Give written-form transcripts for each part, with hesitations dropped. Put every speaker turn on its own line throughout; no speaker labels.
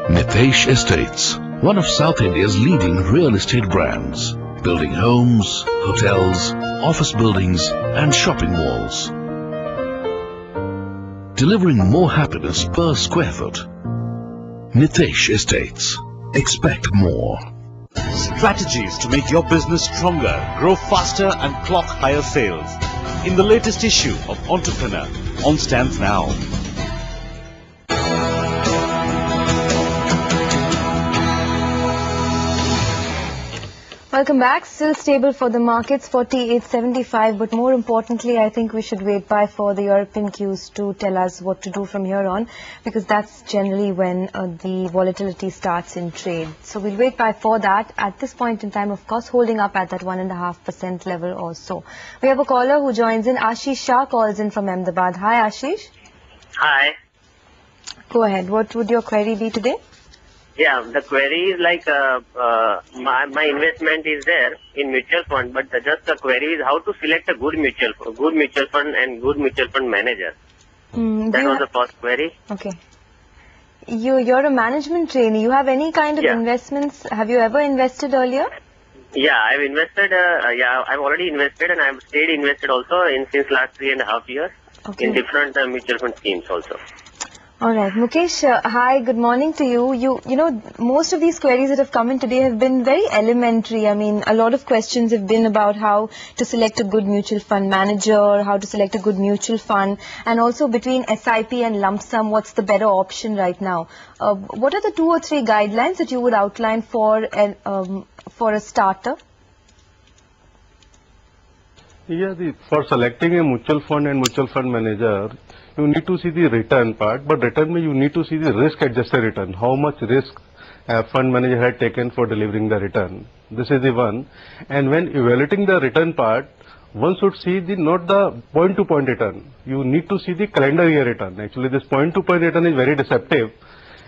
Nitesh Estates, one of South India's leading real estate brands, building homes, hotels, office buildings and shopping malls. Delivering more happiness per square foot. Nitesh Estates. Expect more.
Strategies to make your business stronger, grow faster and clock higher sales. In the latest issue of Entrepreneur, on stands now.
Welcome back. Still stable for the markets, 48.75, but more importantly, I think we should wait by for the European cues to tell us what to do from here on, because that's generally when the volatility starts in trade. So we'll wait by for that. At this point in time, of course, holding up at that 1.5% level or so. We have a caller who joins in. Ashish Shah calls in from Ahmedabad. Hi, Ashish.
Hi.
Go ahead. What would your query be today?
Yeah, the query is like my investment is there in mutual fund, but just the query is how to select a good mutual fund and good mutual fund manager. That was the first query.
Okay. You're a management trainee. You have any kind of investments? Have you ever invested earlier?
Yeah, I've invested. I've already invested and I've stayed invested also since last 3.5 years in different mutual fund schemes also.
All right, Mukesh, hi, good morning to you. You know, most of these queries that have come in today have been very elementary. I mean, a lot of questions have been about how to select a good mutual fund manager, how to select a good mutual fund, and also between SIP and lump sum, what's the better option right now? What are the 2 or 3 guidelines that you would outline for a starter?
Yeah, for selecting a mutual fund and mutual fund manager, you need to see the return part, but return means you need to see the risk-adjusted return. How much risk a fund manager had taken for delivering the return. This is the one. And when evaluating the return part, one should see not the point-to-point return. You need to see the calendar year return. Actually, this point-to-point return is very deceptive.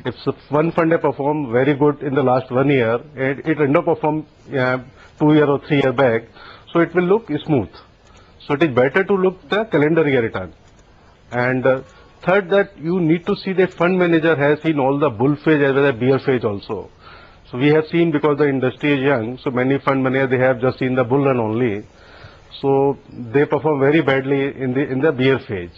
If one fund has performed very good in the last 1 year, and it underperformed 2 years or 3 years back, so it will look smooth. So it is better to look the calendar year return. And third, that you need to see the fund manager has seen all the bull phase as well as bear phase also. So we have seen, because the industry is young, so many fund managers, they have just seen the bull run only. So they perform very badly in the bear phase.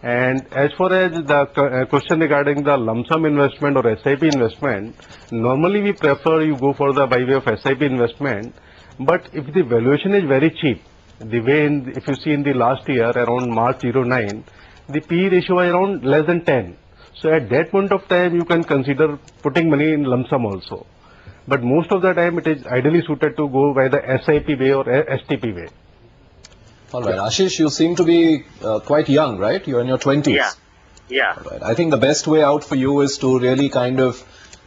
And as far as the question regarding the lump sum investment or SIP investment, normally we prefer you go for the by way of SIP investment. But if the valuation is very cheap, the way if you see in the last year around March 09, the PE ratio was around less than 10. So at that point of time, you can consider putting money in lump sum also. But most of the time, it is ideally suited to go by the SIP way or STP way.
All right, Ashish, you seem to be quite young, right? You're in your 20s.
Yeah.
All right. I think the best way out for you is to really kind of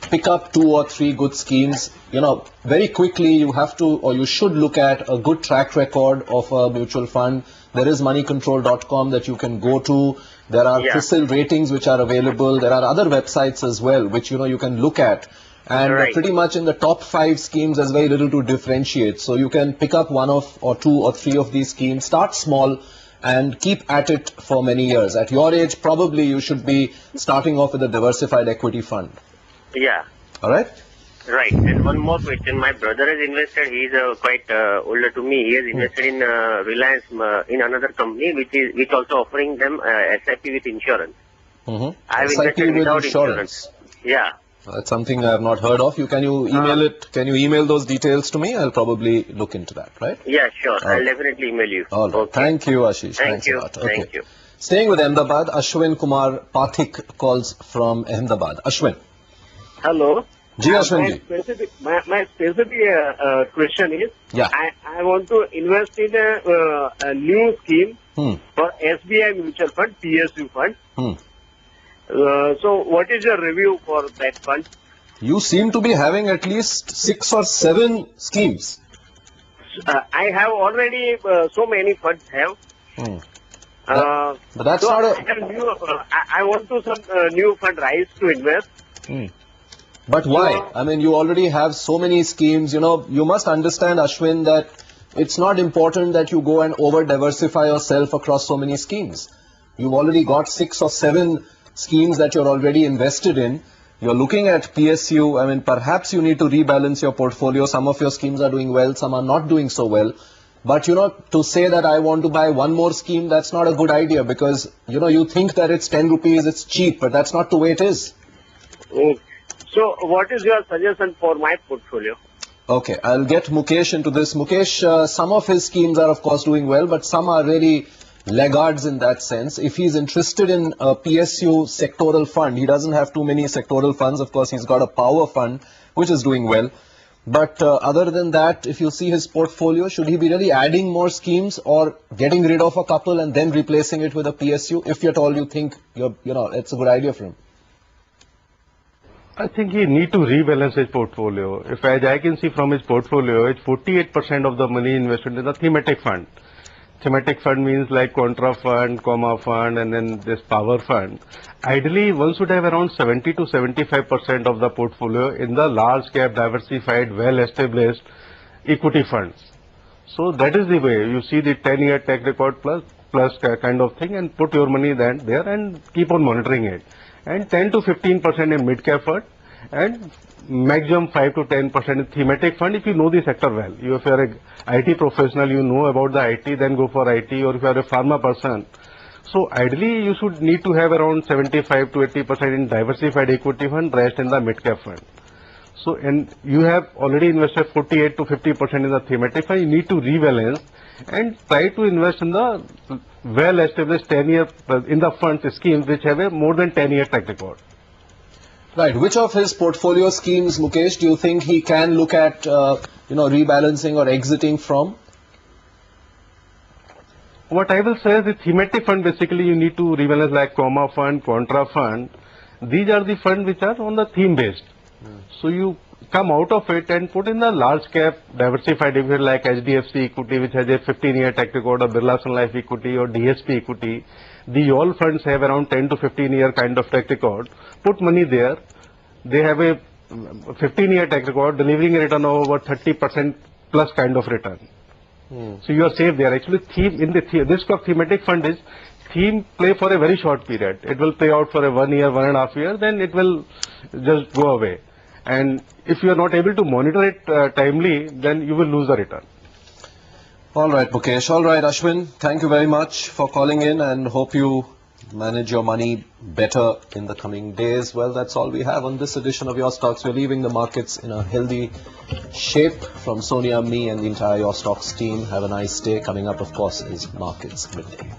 pick up 2 or 3 good schemes. You know, very quickly you have to, or you should look at a good track record of a mutual fund. There is moneycontrol.com that you can go to. There are CRISIL ratings which are available. There are other websites as well which, you know, you can look at. And pretty much in the top 5 schemes, there's very little to differentiate. So you can pick up 1 or 2 or 3 of these schemes, start small and keep at it for many years. At your age, probably you should be starting off with a diversified equity fund.
Yeah.
All right?
Right. And one more question. My brother has invested. He is quite older to me. He has invested in Reliance in another company which also offering them SIP with insurance. I have invested without insurance. Yeah.
That's something I have not heard of. Can you email it? Can you email those details to me? I'll probably look into that, right?
Yeah, sure. I'll definitely email you.
All right. Okay. Thank you, Ashish.
Thank you.
Thank you. Staying with Ahmedabad, Ashwin Kumar Pathik calls from Ahmedabad. Ashwin.
Hello.
Ji, Ashwin ji.
My specific question is, I want to invest in a new scheme for SBI mutual fund, PSU fund. So what is your review for that fund?
You seem to be having at least 6 or 7 schemes.
I have already so many funds have.
But that's
so
not a...
I want to some new fund rise to invest.
But why? I mean, you already have so many schemes. You know, you must understand, Ashwin, that it's not important that you go and over-diversify yourself across so many schemes. You've already got 6 or 7 schemes that you're already invested in. you're looking at PSU, I mean, perhaps you need to rebalance your portfolio. Some of your schemes are doing well, some are not doing so well. But, you know, to say that I want to buy one more scheme, that's not a good idea because, you know, you think that it's 10 rupees, it's cheap, but that's not the way it is.
Okay. So, what is your suggestion for my portfolio?
Okay, I'll get Mukesh into this. Mukesh, some of his schemes are of course doing well, but some are really laggards in that sense. If he's interested in a PSU sectoral fund, he doesn't have too many sectoral funds. Of course, he's got a power fund, which is doing well. But other than that, if you see his portfolio, should he be really adding more schemes or getting rid of a couple and then replacing it with a PSU, if at all you think, it's a good idea for him?
I think he need to rebalance his portfolio. If, as I can see from his portfolio, it's 48% of the money invested in the thematic fund. Thematic fund means like contra fund, comma fund, and then this power fund. Ideally, one should have around 70 to 75% of the portfolio in the large cap, diversified, well-established equity funds. So that is the way you see the 10-year track record plus kind of thing, and put your money there and keep on monitoring it. And 10 to 15% in mid-cap fund, and maximum 5 to 10% in thematic fund if you know the sector well. If you are an IT professional, you know about the IT, then go for IT, or if you are a pharma person. So ideally, you should need to have around 75 to 80% in diversified equity fund, rest in the mid-cap fund. So, and you have already invested 48 to 50% in the thematic fund, you need to rebalance and try to invest in the well-established 10-year, in the funds schemes which have a more than 10-year track record.
Right. Which of his portfolio schemes, Mukesh, do you think he can look at, rebalancing or exiting from?
What I will say is the thematic fund, basically you need to rebalance like comma fund, contra fund. These are the funds which are on the theme based. So you come out of it and put in the large cap diversified equity like HDFC equity, which has a 15-year track record, or Birla Sun Life equity, or DSP equity. The all funds have around 10 to 15-year kind of track record. Put money there. They have a 15-year track record, delivering a return of over 30% plus kind of return. So you are safe there. Actually, this thematic fund is theme play for a very short period. It will play out for a 1 year, 1.5 years, then it will just go away. And if you are not able to monitor it timely, then you will lose the return.
All right, Mukesh. All right, Ashwin, thank you very much for calling in and hope you manage your money better in the coming days. Well, that's all we have on this edition of Your Stocks. We're leaving the markets in a healthy shape. From Sonia, me and the entire Your Stocks team, have a nice day. Coming up, of course, is Markets Midday.